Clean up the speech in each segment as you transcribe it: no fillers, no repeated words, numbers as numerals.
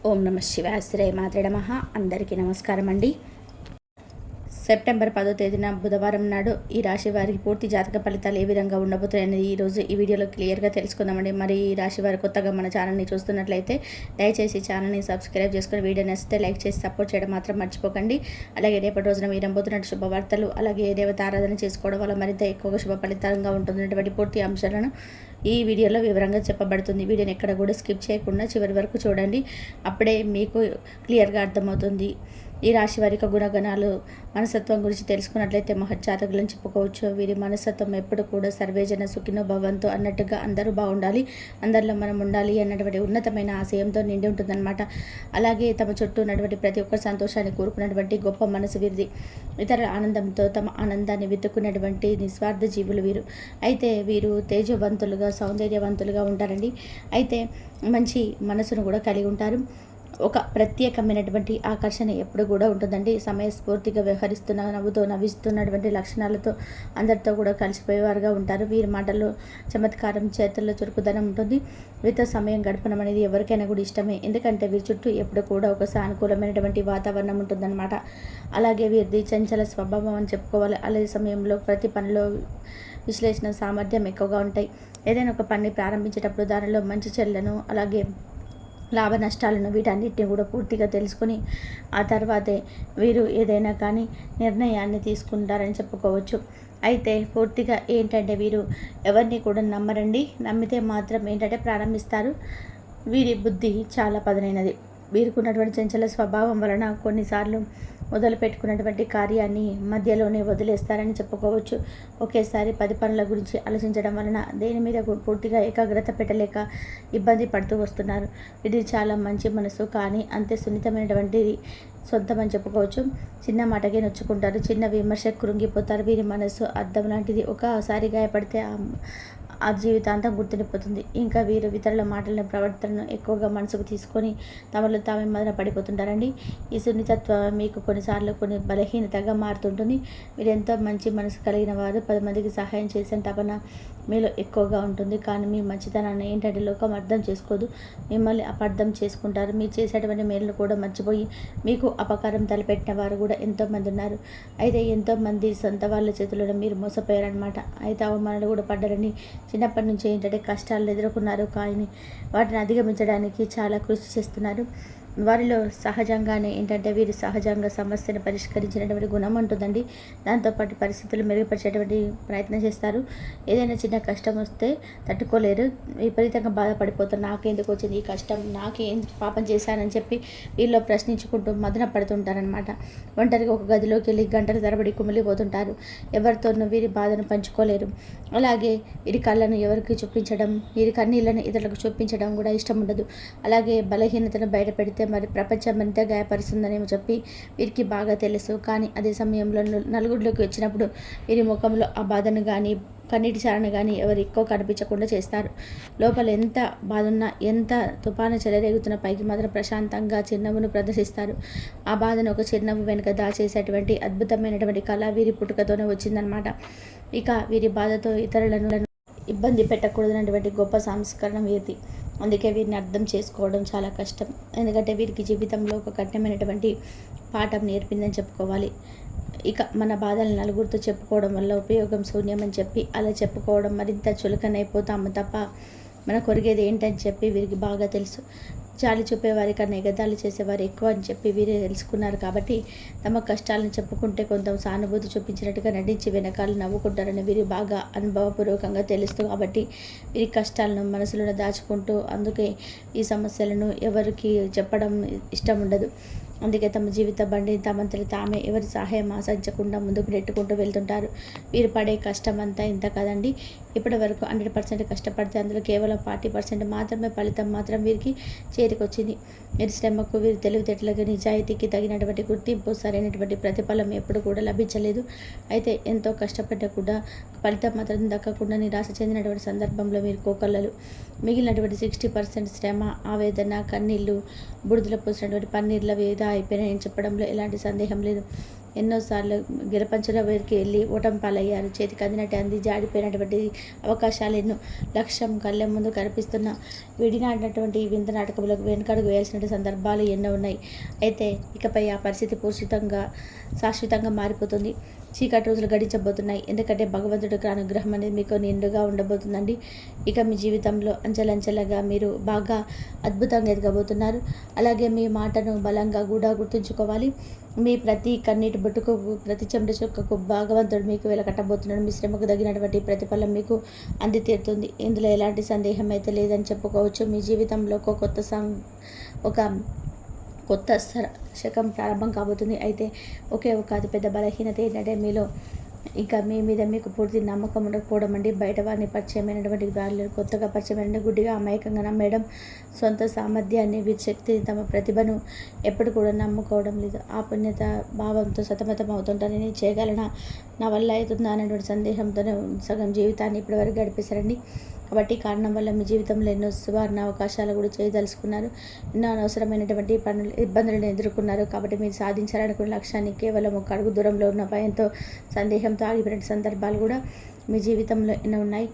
ఓం నమ శివాయ శ్రీ మాత్రే నమః. అందరికీ నమస్కారం అండి. సెప్టెంబర్ 10వ తేదీన బుధవారం నాడు ఈ రాశి వారికి పూర్తి జాతక ఫలితాలు ఏ విధంగా ఉండబోతున్నాయనేది ఈరోజు ఈ వీడియోలో క్లియర్గా తెలుసుకుందామండి. మరి ఈ రాశి వారు కొత్తగా మన ఛానల్ని చూస్తున్నట్లయితే దయచేసి ఛానల్ని సబ్స్క్రైబ్ చేసుకుని వీడియో నచ్చితే లైక్ చేసి సపోర్ట్ చేయడం మాత్రం మర్చిపోకండి. అలాగే రేపటి రోజున మీరు నమ్ముతున్నట్టు శుభవార్తలు, అలాగే దేవత ఆరాధన చేసుకోవడం వల్ల మరింత ఎక్కువగా శుభ ఫలితంగా ఉంటున్నటువంటి పూర్తి అంశాలను ఈ వీడియోలో వివరంగా చెప్పబడుతుంది. వీడియోని ఎక్కడ కూడా స్కిప్ చేయకుండా చివరి వరకు చూడండి. అప్పుడే మీకు క్లియర్గా అర్థమవుతుంది. ఈ రాశి వారి యొక్క గుణగణాలు, మనస్తత్వం గురించి తెలుసుకున్నట్లయితే మహజ్జాతకులను చెప్పుకోవచ్చు. వీరి మనస్తత్వం ఎప్పుడు కూడా సర్వేజన సుఖినో భవంతు అన్నట్టుగా అందరూ బాగుండాలి, అందరిలో మనం ఉండాలి అన్నటువంటి ఉన్నతమైన ఆశయంతో నిండి ఉంటుందన్నమాట. అలాగే తమ చుట్టూ ఉన్నటువంటి ప్రతి ఒక్క సంతోషాన్ని కోరుకున్నటువంటి గొప్ప మనసు వీరిది. ఇతరుల ఆనందంతో తమ ఆనందాన్ని వెతుక్కున్నటువంటి నిస్వార్థ జీవులు వీరు. అయితే వీరు తేజవంతులుగా, సౌందర్యవంతులుగా ఉంటారండి. అయితే మంచి మనసును కూడా కలిగి ఉంటారు. ఒక ప్రత్యేకమైనటువంటి ఆకర్షణ ఎప్పుడు కూడా ఉంటుందండి. సమయస్ఫూర్తిగా వ్యవహరిస్తున్న, నవ్వుతో నవ్విస్తున్నటువంటి లక్షణాలతో అందరితో కూడా కలిసిపోయేవారుగా ఉంటారు. వీరి మాటల్లో చమత్కారం, చేతుల్లో చురుకుదనం ఉంటుంది. వీరితో సమయం గడపడం అనేది ఎవరికైనా కూడా ఇష్టమే. ఎందుకంటే వీరి చుట్టూ ఎప్పుడు కూడా ఒక సానుకూలమైనటువంటి వాతావరణం ఉంటుందన్నమాట. అలాగే వీరిది చంచల స్వభావం అని చెప్పుకోవాలి. అదే సమయంలో ప్రతి పనిలో విశ్లేషణ సామర్థ్యం ఎక్కువగా ఉంటాయి. ఏదైనా ఒక పని ప్రారంభించేటప్పుడు దానిలో మంచి చెడులను, అలాగే లాభ నష్టాలను, వీటన్నిటిని కూడా పూర్తిగా తెలుసుకొని ఆ తర్వాతే వీరు ఏదైనా కానీ నిర్ణయాన్ని తీసుకుంటారని చెప్పుకోవచ్చు. అయితే పూర్తిగా ఏంటంటే వీరు ఎవరిని కూడా నమ్మరండి. నమ్మితే మాత్రం ఏంటంటే ప్రారంభిస్తారు. వీరి బుద్ధి చాలా పదునైనది. వీరికి ఉన్నటువంటి చంచల స్వభావం వలన కొన్నిసార్లు మొదలు పెట్టుకున్నటువంటి కార్యాన్ని మధ్యలోనే వదిలేస్తారని చెప్పుకోవచ్చు. ఒకేసారి 10 పనుల గురించి ఆలోచించడం వలన దేని మీద పూర్తిగా ఏకాగ్రత పెట్టలేక ఇబ్బంది పడుతూ వస్తున్నారు. ఇది చాలా మంచి మనసు, కానీ అంతే సున్నితమైనటువంటిది సొంతమని చెప్పుకోవచ్చు. చిన్న మాటకే నొచ్చుకుంటారు, చిన్న విమర్శకు కృంగిపోతారు. వీరి మనసు అద్దం లాంటిది. ఒకసారి గాయపడితే ఆ జీవితాంతం గుర్తుండిపోతుంది. ఇంకా వీరు ఇతరుల మాటలను, ప్రవర్తనను ఎక్కువగా మనసుకు తీసుకొని తమలో తామే మదన పడిపోతుంటారండి. ఈ సున్నితత్వం మీకు కొన్నిసార్లు కొన్ని బలహీనతగా మారుతుంటుంది. మీరు ఎంతో మంచి మనసు కలిగిన వారు, 10 మందికి సహాయం చేసే తపన మీలో ఎక్కువగా ఉంటుంది. కానీ మీ మంచితనాన్ని ఏంటంటే లోకం అర్థం చేసుకోదు. మిమ్మల్ని అపార్థం చేసుకుంటారు. మీరు చేసేటువంటి మేలును కూడా మర్చిపోయి మీకు అపకారం తలపెట్టిన వారు కూడా ఎంతోమంది ఉన్నారు. అయితే ఎంతోమంది సొంత వాళ్ళ చేతుల్లో మీరు మోసపోయారనమాట. అయితే అవమానాలు కూడా పడ్డారని. చిన్నప్పటి నుంచి ఏంటంటే కష్టాలను ఎదుర్కొన్నారు, కానీ వాటిని అధిగమించడానికి చాలా కృషి చేస్తున్నారు. వారిలో సహజంగానే ఏంటంటే వీరు సహజంగా సమస్యను పరిష్కరించినటువంటి గుణం ఉంటుందండి. దాంతోపాటు పరిస్థితులు మెరుగుపరిచేటువంటి ప్రయత్నం చేస్తారు. ఏదైనా చిన్న కష్టం వస్తే తట్టుకోలేరు. విపరీతంగా బాధపడిపోతారు. నాకెందుకు వచ్చింది ఈ కష్టం, నాకేం పాపం చేశానని చెప్పి వీళ్ళు ప్రశ్నించుకుంటూ మదన పడుతుంటారనమాట. ఒంటరిగా ఒక గదిలోకి వెళ్ళి గంటల తరబడి కుమిలిపోతుంటారు. ఎవరితోనూ వీరి బాధను పంచుకోలేరు. అలాగే వీరి కళ్ళను ఎవరికి చూపించడం, వీరి కన్నీళ్లను ఇతరులకు చూపించడం కూడా ఇష్టం ఉండదు. అలాగే బలహీనతను బయట పెడితే మరి ప్రపంచం ఎంత గాయపరుస్తుందనేమో చెప్పి వీరికి బాగా తెలుసు. కానీ అదే సమయంలో నలుగురిలోకి వచ్చినప్పుడు వీరి ముఖంలో ఆ బాధను కానీ, కన్నీటి చారణ కానీ ఎవరు ఎక్కువ కనిపించకుండా చేస్తారు. లోపల ఎంత బాధ ఉన్నా, ఎంత తుఫాను చెలరేగుతున్న పైకి మాత్రం ప్రశాంతంగా చిరునవ్వును ప్రదర్శిస్తారు. ఆ బాధను ఒక చిరునవ్వు వెనుక దాచేసేటువంటి అద్భుతమైనటువంటి కళ వీరి పుట్టుకతోనే వచ్చిందనమాట. ఇక వీరి బాధతో ఇతరులను ఇబ్బంది పెట్టకూడదన్నటువంటి గొప్ప సంస్కరణ వీరిది. అందుకే వీరిని అర్థం చేసుకోవడం చాలా కష్టం. ఎందుకంటే వీరికి జీవితంలో ఒక కఠినమైనటువంటి పాఠం నేర్పిందని చెప్పుకోవాలి. ఇక మన బాధలు నలుగురితో చెప్పుకోవడం వల్ల ఉపయోగం శూన్యమని చెప్పి అలా చెప్పుకోవడం మరింత చులకనైపోతాము తప్ప మన కొరిగేది ఏంటని చెప్పి వీరికి బాగా తెలుసు. జాలి చూపేవారి కన్నా ఎగతాళి చేసేవారు ఎక్కువ అని చెప్పి వీరే తెలుసుకున్నారు. కాబట్టి తమ కష్టాలను చెప్పుకుంటే కొంత సానుభూతి చూపించినట్టుగా నటించి వెనకాల నవ్వుకుంటారని వీరి బాగా అనుభవపూర్వకంగా తెలుస్తూ, కాబట్టి వీరి కష్టాలను మనసులో దాచుకుంటూ, అందుకే ఈ సమస్యలను ఎవరికి చెప్పడం ఇష్టం ఉండదు. అందుకే తమ జీవిత బండిని తమంతటి తామే ఎవరి సహాయం ఆశించకుండా ముందుకు నెట్టుకుంటూ వెళ్తుంటారు. వీరు పడే కష్టం అంతా ఇంత కదండి. ఇప్పటి వరకు 100% కష్టపడితే అందులో కేవలం 40% మాత్రమే ఫలితం మాత్రం వీరికి చేతికొచ్చింది. వీరి శ్రమకు, వీరి తెలివితేటలకు, నిజాయితీకి తగినటువంటి గుర్తింపు, సరైనటువంటి ప్రతిఫలం ఎప్పుడు కూడా లభించలేదు. అయితే ఎంతో కష్టపడ్డా కూడా ఫలితం మాత్రం దక్కకుండా నిరాశ చెందినటువంటి సందర్భంలో వీరు కోకల్లలు. మిగిలినటువంటి 60% శ్రమ, ఆవేదన, కన్నీళ్లు, బుడిదల పోసినటువంటి పన్నీర్ల వేద అయిపోయినాయని చెప్పడంలో ఎలాంటి సందేహం లేదు. ఎన్నోసార్లు గిరపంచల వేరికి వెళ్ళి ఓటమి పాలయ్యారు. చేతికి అందినట్టు అంది జాడిపోయినటువంటి అవకాశాలు ఎన్నో. లక్ష్యం కళ్ళ ముందు కనిపిస్తున్న విడినాడినటువంటి వింత నాటకములకు వెనుకడుగు వేయాల్సిన సందర్భాలు ఎన్నో ఉన్నాయి. అయితే ఇకపై ఆ పరిస్థితి శాశ్వతంగా మారిపోతుంది. చీకటి రోజులు గడించబోతున్నాయి. ఎందుకంటే భగవంతుడికి అనుగ్రహం అనేది మీకు నిండుగా ఉండబోతుందండి. ఇక మీ జీవితంలో అంచెలంచెలుగా మీరు బాగా అద్భుతంగా ఎదగబోతున్నారు. అలాగే మీ మాటను బలంగా కూడా గుర్తుంచుకోవాలి. మీ ప్రతి కన్నీటి బొట్టుకు, ప్రతి చెమట చుక్కకు భగవంతుడు మీకు వెలకట్టబోతున్నాడు. మీ శ్రమకు తగినటువంటి ప్రతిఫలం మీకు అంది తీరుతుంది. ఇందులో ఎలాంటి సందేహం అయితే లేదని చెప్పుకోవచ్చు. మీ జీవితంలో ఒక కొత్త శకం ప్రారంభం కాబోతుంది. అయితే ఒక అతిపెద్ద బలహీనత ఏంటంటే మీలో ఇంకా మీ మీద మీకు పూర్తి నమ్మకం ఉండకపోవడం అండి. బయట వారిని పరిచయమైనటువంటి వాళ్ళు కొత్తగా పరిచయమైన గుడ్డిగా అమాయకంగా నమ్మేయడం, సొంత సామర్థ్యాన్ని, శక్తిని, తమ ప్రతిభను ఎప్పుడు కూడా నమ్ముకోవడం లేదు. ఆ పుణ్యత భావంతో సతమతం అవుతుంటాను. నేను చేయగలనా, నా వల్ల అవుతుందా అనేటువంటి సందేహంతోనే సగం జీవితాన్ని ఇప్పటివరకు గడిపేశారండి. కాబట్టి కారణం వల్ల మీ జీవితంలో ఎన్నో సువర్ణ అవకాశాలు కూడా చేయదలుచుకున్నారు. ఎన్నో అనవసరమైనటువంటి ఇబ్బందులను ఎదుర్కొన్నారు. కాబట్టి మీరు సాధించాలనుకున్న లక్ష్యాన్ని కేవలం ఒక అడుగు దూరంలో ఉన్న భయంతో, సందేహంతో ఆగిపోయిన సందర్భాలు కూడా మీ జీవితంలో ఎన్నో ఉన్నాయి.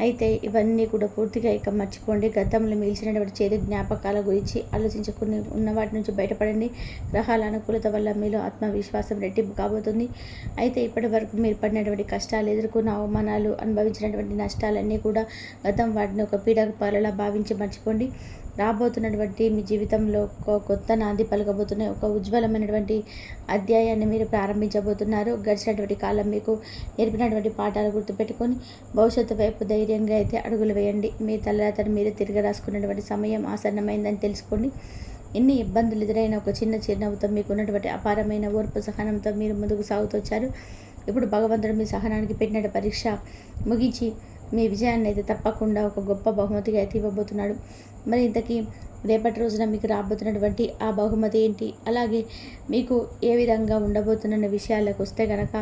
అయితే ఇవన్నీ కూడా పూర్తిగా ఇక మర్చిపోండి. గతంలో మిగిల్చినటువంటి చేదు జ్ఞాపకాల గురించి ఆలోచించుకుని ఉన్న వాటి నుంచి బయటపడండి. గ్రహాల అనుకూలత వల్ల మీలో ఆత్మవిశ్వాసం రెట్టింపు కాబోతుంది. అయితే ఇప్పటి వరకు మీరు పడినటువంటి కష్టాలు, ఎదుర్కొన్న అవమానాలు, అనుభవించినటువంటి నష్టాలన్నీ కూడా గతం వాటిని ఒక పీడకపాలలా భావించి మర్చిపోండి. రాబోతున్నటువంటి మీ జీవితంలో కొత్త నాంది పలకబోతున్నాయి. ఒక ఉజ్వలమైనటువంటి అధ్యాయాన్ని మీరు ప్రారంభించబోతున్నారు. గడిచినటువంటి కాలం మీకు నేర్పినటువంటి పాఠాలు గుర్తుపెట్టుకొని భవిష్యత్తు వైపు ధైర్యంగా అయితే అడుగులు వేయండి. మీ తలరాతను మీరు తిరిగి రాసుకున్నటువంటి సమయం ఆసన్నమైందని తెలుసుకోండి. ఎన్ని ఇబ్బందులు ఎదురైన ఒక చిన్న చిరునవ్వుతో మీకు ఉన్నటువంటి అపారమైన ఓర్పు సహనంతో మీరు ముందుకు సాగుతొచ్చారు. ఇప్పుడు భగవంతుడు మీ సహనానికి పెట్టిన పరీక్ష ముగించి మీ విజయాన్ని అయితే తప్పకుండా ఒక గొప్ప బహుమతిగా అయితే ఇవ్వబోతున్నాడు. మరి ఇంతకీ రేపటి రోజున మీకు రాబోతున్నటువంటి ఆ బహుమతి ఏంటి, అలాగే మీకు ఏ విధంగా ఉండబోతున్న విషయాలకు వస్తే కనుక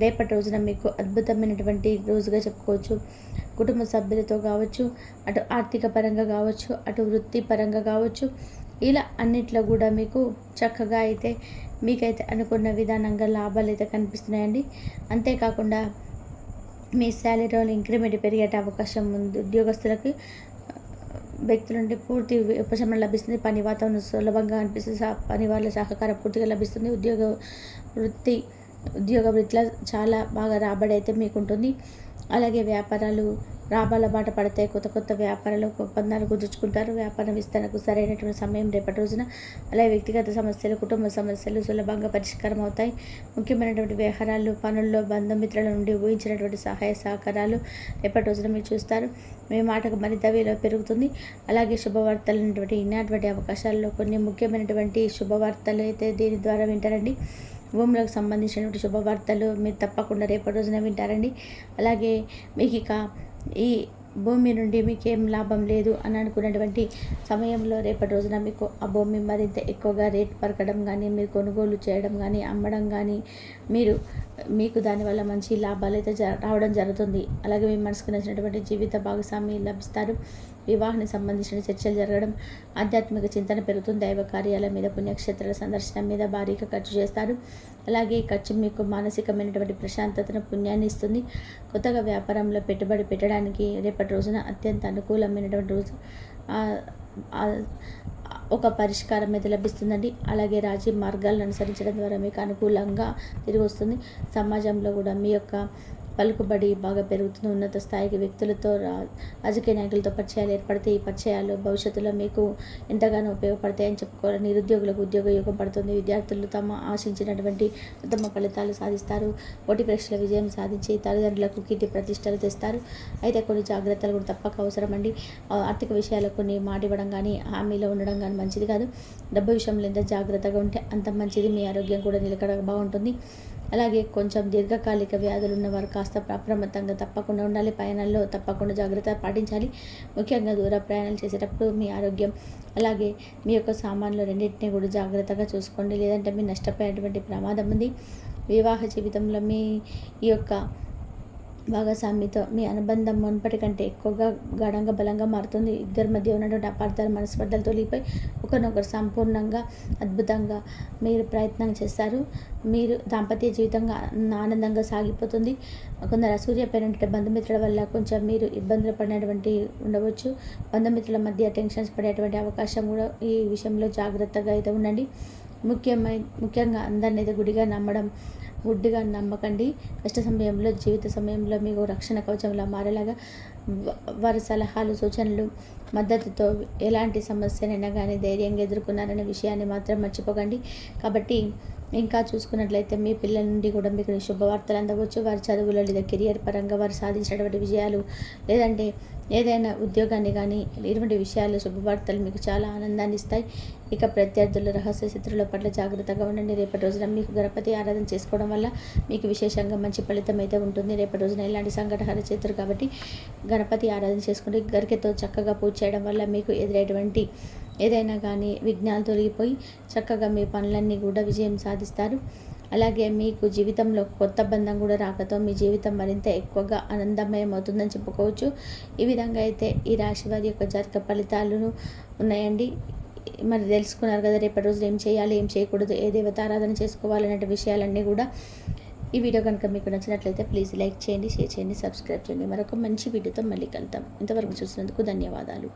రేపటి రోజున మీకు అద్భుతమైనటువంటి రోజుగా చెప్పుకోవచ్చు. కుటుంబ సభ్యులతో కావచ్చు, అటు ఆర్థిక పరంగా కావచ్చు, అటు వృత్తిపరంగా కావచ్చు, ఇలా అన్నిట్లో కూడా మీకు చక్కగా అయితే మీకైతే అనుకున్న విధానంగా లాభాలు అయితే కనిపిస్తున్నాయండి. అంతేకాకుండా మీ శాలరీలో ఇంక్రిమెంట్ పెరిగే అవకాశం ఉంది. ఉద్యోగస్తులకి వ్యక్తుల నుండి పూర్తి ఉపశమనం లభిస్తుంది. పని వాతావరణం సులభంగా అనిపిస్తుంది. పని వాళ్ళ సహకారం పూర్తిగా లభిస్తుంది. ఉద్యోగ వృత్తిలో చాలా బాగా రాబడి అయితే మీకు ఉంటుంది. అలాగే వ్యాపారాలు లాభాల బాట పడతాయి. కొత్త వ్యాపారాలు ఒప్పందాలు కుదుర్చుకుంటారు. వ్యాపారం విస్తరణకు సరైనటువంటి సమయం రేపటి రోజున. అలాగే వ్యక్తిగత సమస్యలు, కుటుంబ సమస్యలు సులభంగా పరిష్కారం అవుతాయి. ముఖ్యమైనటువంటి వ్యవహారాలు, పనుల్లో బంధుమిత్రుల నుండి ఊహించినటువంటి సహాయ సహకారాలు రేపటి రోజున మీరు చూస్తారు. మీ మాటకు మరింత విలువ పెరుగుతుంది. అలాగే శుభవార్తలు ఇన్నటువంటి అవకాశాల్లో కొన్ని ముఖ్యమైనటువంటి శుభవార్తలు అయితే దీని ద్వారా వింటారండి. భూములకు సంబంధించినటువంటి శుభవార్తలు మీరు తప్పకుండా రేపటి రోజున వింటారండి. అలాగే మీకు ఇక ఈ భూమి నుండి మీకేం లాభం లేదు అని అనుకున్నటువంటి సమయంలో రేపటి రోజున మీకు ఆ భూమి మరింత ఎక్కువగా రేట్ పరకడం కానీ, మీరు కొనుగోలు చేయడం కానీ, అమ్మడం కానీ, మీకు దానివల్ల మంచి లాభాలు అయితే రావడం జరుగుతుంది. అలాగే మీ మనసుకు నచ్చినటువంటి జీవిత భాగస్వామి లభిస్తారు. వివాహానికి సంబంధించిన చర్చలు జరగడం, ఆధ్యాత్మిక చింతన పెరుగుతుంది. దైవ కార్యాల మీద, పుణ్యక్షేత్రాల సందర్శన మీద భారీగా ఖర్చు చేస్తారు. అలాగే ఈ ఖర్చు మీకు మానసికమైనటువంటి ప్రశాంతతను, పుణ్యాన్ని ఇస్తుంది. కొత్తగా వ్యాపారంలో పెట్టుబడి పెట్టడానికి రేపటి రోజున అత్యంత అనుకూలమైనటువంటి రోజు. ఒక పరిష్కారం అయితే లభిస్తుందండి. అలాగే రాజీ మార్గాలను అనుసరించడం ద్వారా మీకు అనుకూలంగా తిరిగి వస్తుంది. సమాజంలో కూడా మీ యొక్క పలుకుబడి బాగా పెరుగుతుంది. ఉన్నత స్థాయికి వ్యక్తులతో, రాజకీయ నాయకులతో పరిచయాలు ఏర్పడితే ఈ పరిచయాలు భవిష్యత్తులో మీకు ఎంతగానో ఉపయోగపడతాయని చెప్పుకోవాలి. నిరుద్యోగులకు ఉద్యోగ యోగం పడుతుంది. విద్యార్థులు తమ ఆశించినటువంటి ఉత్తమ ఫలితాలు సాధిస్తారు. పోటీ పరీక్షల విజయం సాధించి తల్లిదండ్రులకు కీర్తి ప్రతిష్టలు తెస్తారు. అయితే కొన్ని జాగ్రత్తలు కూడా తప్పక అవసరం అండి. ఆర్థిక విషయాల్లో కొన్ని మాట ఇవ్వడం కానీ, హామీలో ఉండడం కానీ మంచిది కాదు. డబ్బు విషయంలో ఎంత జాగ్రత్తగా ఉంటే అంత మంచిది. మీ ఆరోగ్యం కూడా నిలకడగా బాగుంటుంది. అలాగే కొంచెం దీర్ఘకాలిక వ్యాధులు ఉన్నవారు కాస్త అప్రమత్తంగా తప్పకుండా ఉండాలి. ప్రయాణాల్లో తప్పకుండా జాగ్రత్త పాటించాలి. ముఖ్యంగా దూర ప్రయాణాలు చేసేటప్పుడు మీ ఆరోగ్యం, అలాగే మీ యొక్క సామాన్లు రెండింటినీ కూడా జాగ్రత్తగా చూసుకోండి. లేదంటే మీరు నష్టపోయేటువంటి ప్రమాదం ఉంది. వివాహ జీవితంలో మీ ఈ యొక్క భాగస్వామితో మీ అనుబంధం మునుపటి కంటే ఎక్కువగా గాఢంగా బలంగా మారుతుంది. ఇద్దరి మధ్య ఉన్నటువంటి అపార్థాలు మనస్పర్ధలు తొలిగిపోయి ఒకరినొకరు సంపూర్ణంగా అద్భుతంగా మీరు ప్రయత్నం చేస్తారు. మీరు దాంపత్య జీవితంగా ఆనందంగా సాగిపోతుంది. కొందరు అసూయపైనటువంటి బంధుమిత్రుల వల్ల కొంచెం మీరు ఇబ్బందులు పడినటువంటి ఉండవచ్చు. బంధుమిత్రుల మధ్య టెన్షన్స్ పడేటువంటి అవకాశం కూడా ఈ విషయంలో జాగ్రత్తగా అయితే ఉండండి. ముఖ్యంగా అందరినీ అయితే గుడ్డిగా నమ్మకండి. కష్ట సమయంలో జీవిత సమయంలో మీకు రక్షణ కవచంలా మారేలాగా వారి సలహాలు సూచనలు మద్దతుతో ఎలాంటి సమస్యనైనా కానీ ధైర్యంగా ఎదుర్కొన్నారనే విషయాన్ని మాత్రం మర్చిపోకండి. కాబట్టి ఇంకా చూసుకున్నట్లయితే మీ పిల్లల నుండి కూడా మీకు శుభవార్తలు అందవచ్చు. వారి చదువులో లేదా కెరియర్ పరంగా వారు సాధించినటువంటి విజయాలు లేదంటే ఏదైనా ఉద్యోగాన్ని కానీ ఇటువంటి విషయాలు శుభవార్తలు మీకు చాలా ఆనందాన్ని ఇస్తాయి. ఇక ప్రత్యర్థులు రహస్య శత్రువుల పట్ల జాగ్రత్తగా ఉండండి. రేపటి రోజున మీకు గణపతి ఆరాధన చేసుకోవడం వల్ల మీకు విశేషంగా మంచి ఫలితం అయితే ఉంటుంది. రేపటి రోజున ఇలాంటి సంఘటనలు చేస్తారు కాబట్టి గణపతి ఆరాధన చేసుకుంటే గరికెతో చక్కగా పూజ చేయడం వల్ల మీకు ఎదురైనటువంటి ఏదైనా కానీ విఘ్నాలు తొలగిపోయి చక్కగా మీ పనులన్నీ కూడా విజయం సాధిస్తారు. అలాగే మీకు జీవితంలో కొత్త బంధం కూడా రాకతో మీ జీవితం మరింత ఎక్కువగా ఆనందమయం అవుతుందని చెప్పుకోవచ్చు. ఈ విధంగా అయితే ఈ రాశి వారి యొక్క జాతక ఫలితాలను ఉన్నాయండి. మరి తెలుసుకున్నారు కదా రేపటి రోజున ఏం చేయాలి, ఏం చేయకూడదు, ఏ దేవత ఆరాధన చేసుకోవాలనే విషయాలన్నీ కూడా. ఈ వీడియో కనుక మీకు నచ్చినట్లయితే ప్లీజ్ లైక్ చేయండి, షేర్ చేయండి, సబ్స్క్రైబ్ చేయండి. మరొక మంచి వీడియోతో మళ్ళీ కలుద్దాం. ఇంతవరకు చూసినందుకు ధన్యవాదాలు.